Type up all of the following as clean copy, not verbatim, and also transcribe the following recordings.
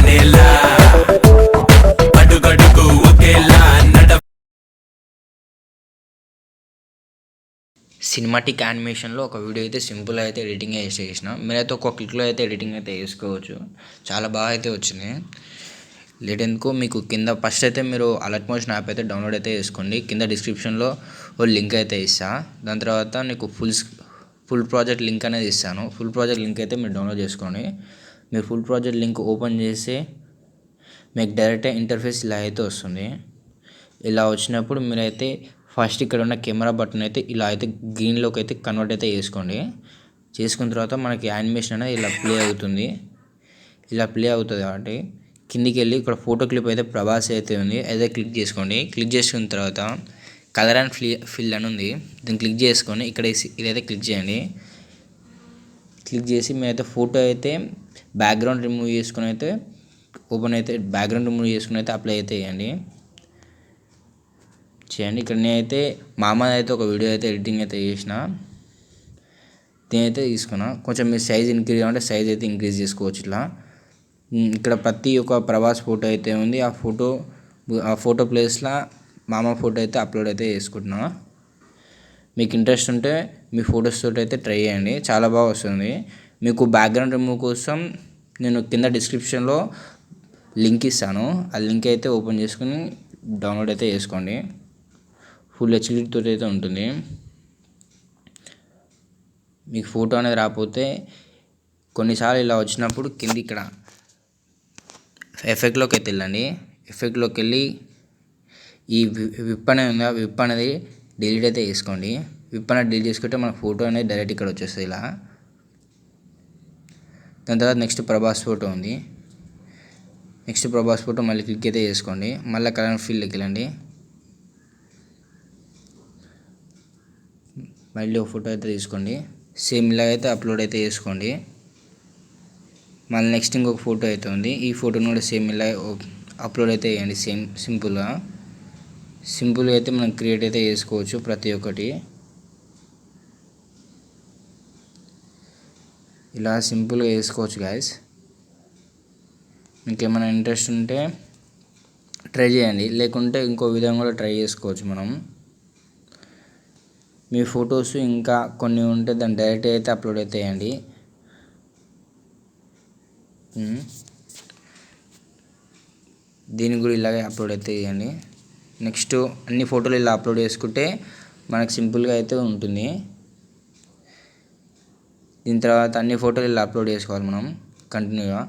అనేలా అడుగడుగు ఒకేలా సినిమాటిక్ యానిమేషన్లో ఒక వీడియో అయితే సింపుల్ అయితే ఎడిటింగ్ చేసిన మీరైతే ఒక క్లిక్లో అయితే ఎడిటింగ్ అయితే వేసుకోవచ్చు. చాలా బాగా అయితే వచ్చింది. లేట్ ఎందుకు మీకు కింద ఫస్ట్ అయితే మీరు అలర్ట్ మోషన్ యాప్ అయితే డౌన్లోడ్ అయితే చేసుకోండి. కింద డిస్క్రిప్షన్లో ఓ లింక్ అయితే ఇస్తా. దాని తర్వాత నీకు ఫుల్ ప్రాజెక్ట్ లింక్ అనేది ఇస్తాను. ఫుల్ ప్రాజెక్ట్ లింక్ అయితే మీరు డౌన్లోడ్ చేసుకోండి. మీరు ఫుల్ ప్రాజెక్ట్ లింక్ ఓపెన్ చేసి మీకు డైరెక్ట్ ఇంటర్ఫేస్ ఇలా అయితే వస్తుంది. ఇలా వచ్చినప్పుడు మీరైతే ఫస్ట్ ఇక్కడ ఉన్న కెమెరా బటన్ అయితే ఇలా అయితే గ్రీన్లోకి అయితే కన్వర్ట్ అయితే చేసుకున్న తర్వాత మనకి యానిమేషన్ అనేది ఇలా ప్లే అవుతుంది. కాబట్టి కిందికి వెళ్ళి ఇక్కడ ఫోటో క్లిప్ అయితే ప్రభాస్ అయితే ఉంది, అయితే క్లిక్ చేసుకోండి. క్లిక్ చేసుకున్న తర్వాత కలర్ అండ్ ఫిల్ అని ఉంది, దీన్ని క్లిక్ చేసుకొని ఇక్కడ ఇదైతే క్లిక్ చేయండి. క్లిక్ చేసి మీరైతే ఫోటో అయితే బ్యాక్గ్రౌండ్ రిమూవ్ చేసుకుని అయితే బ్యాక్గ్రౌండ్ రిమూవ్ చేసుకుని అయితే అప్లై అయితే చేయండి. ఇక్కడ నేనైతే మామ అయితే ఒక వీడియో అయితే ఎడిటింగ్ అయితే చేసిన, దీనైతే తీసుకున్నా. కొంచెం మీరు సైజ్ ఇంక్రీజ్ కావాలంటే సైజ్ అయితే ఇంక్రీజ్ చేసుకోవచ్చు. ఇక్కడ ప్రతి ఒక్క ప్రభాస్ ఫోటో అయితే ఉంది. ఆ ఫోటో ప్లేస్లో మామ ఫోటో అయితే అప్లోడ్ అయితే చేసుకుంటున్నా. మీకు ఇంట్రెస్ట్ ఉంటే మీ ఫొటోస్ తోటి అయితే ట్రై చేయండి, చాలా బాగా వస్తుంది. మీకు బ్యాక్గ్రౌండ్ రిమూవ్ కోసం నేను కింద డిస్క్రిప్షన్లో లింక్ ఇస్తాను. ఆ లింక్ అయితే ఓపెన్ చేసుకుని డౌన్లోడ్ అయితే చేసుకోండి. ఫుల్ హెచ్డీతో అయితే ఉంటుంది. మీకు ఫోటో అనేది రాకపోతే కొన్నిసార్లు ఇలా వచ్చినప్పుడు కింద ఇక్కడ ఎఫెక్ట్లోకి అయితే వెళ్ళండి. ఎఫెక్ట్లోకి వెళ్ళి ఈ విప్ అనేది డిలీట్ అయితే చేసుకోండి. విప్ అనేది డిలీట్ చేసుకుంటే మన ఫోటో అనేది డైరెక్ట్ ఇక్కడ వచ్చేస్తుంది ఇలా. దాని తర్వాత నెక్స్ట్ ప్రభాస్ ఫోటో ఉంది. నెక్స్ట్ ప్రభాస్ ఫోటో మళ్ళీ క్లిక్ అయితే చేసుకోండి. మళ్ళీ కలర్ ఫీల్డ్కి వెళ్ళండి. మళ్ళీ ఒక ఫోటో అయితే తీసుకోండి. సేమ్ ఇలా అయితే అప్లోడ్ అయితే చేసుకోండి. మళ్ళీ నెక్స్ట్ ఇంకొక ఫోటో అయితే ఉంది. ఈ ఫోటోని కూడా సేమ్ ఇలా అప్లోడ్ అయితే చేయండి. సింపుల్గా అయితే మనం క్రియేట్ అయితే చేసుకోవచ్చు ప్రతి ఒక్కటి. ఇలా సింపుల్గా వేసుకోవచ్చు గాయస్. మీకు ఏమైనా ఇంట్రెస్ట్ ఉంటే ట్రై చేయండి, లేకుంటే ఇంకో విధంగా కూడా ట్రై చేసుకోవచ్చు మనం. మీ ఫొటోస్ ఇంకా కొన్ని ఉంటే దాన్ని డైరెక్ట్ అయితే అప్లోడ్ అయితే చేయండి. దీనికి కూడా ఇలాగే అప్లోడ్ అయితే చేయండి. నెక్స్ట్ అన్ని ఫోటోలు ఇలా అప్లోడ్ చేసుకుంటే మనకు సింపుల్గా అయితే ఉంటుంది. దీని తర్వాత అన్ని ఫోటోలు ఇలా అప్లోడ్ చేసుకోవాలి మనం కంటిన్యూగా.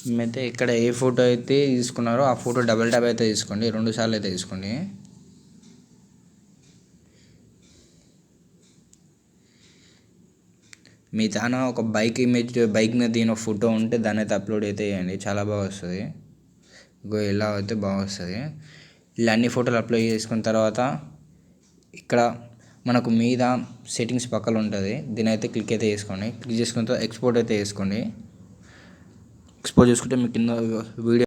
మేమైతే ఇక్కడ ఏ ఫోటో అయితే తీసుకున్నారో ఆ ఫోటో డబల్ ట్యాప్ అయితే తీసుకోండి, 2 సార్లు అయితే తీసుకోండి. మీ తాన ఒక బైక్ మీద దిగిన ఫోటో ఉంటే దాన్ని అయితే అప్లోడ్ అయితే చేయండి, చాలా బాగా వస్తుంది. ఇలా అయితే బాగా వస్తుంది. ఇలా అన్ని ఫోటోలు అప్లోడ్ చేసుకున్న తర్వాత ఇక్కడ మనకు మీద సెట్టింగ్స్ పక్కన ఉంటుంది, దీని అయితే క్లిక్ అయితే చేసుకోండి. క్లిక్ చేసుకున్న తర్వాత ఎక్స్పోర్ట్ అయితే చేసుకోండి. ఎక్స్పోర్ట్ చేసుకుంటే మీకు కింద వీడియో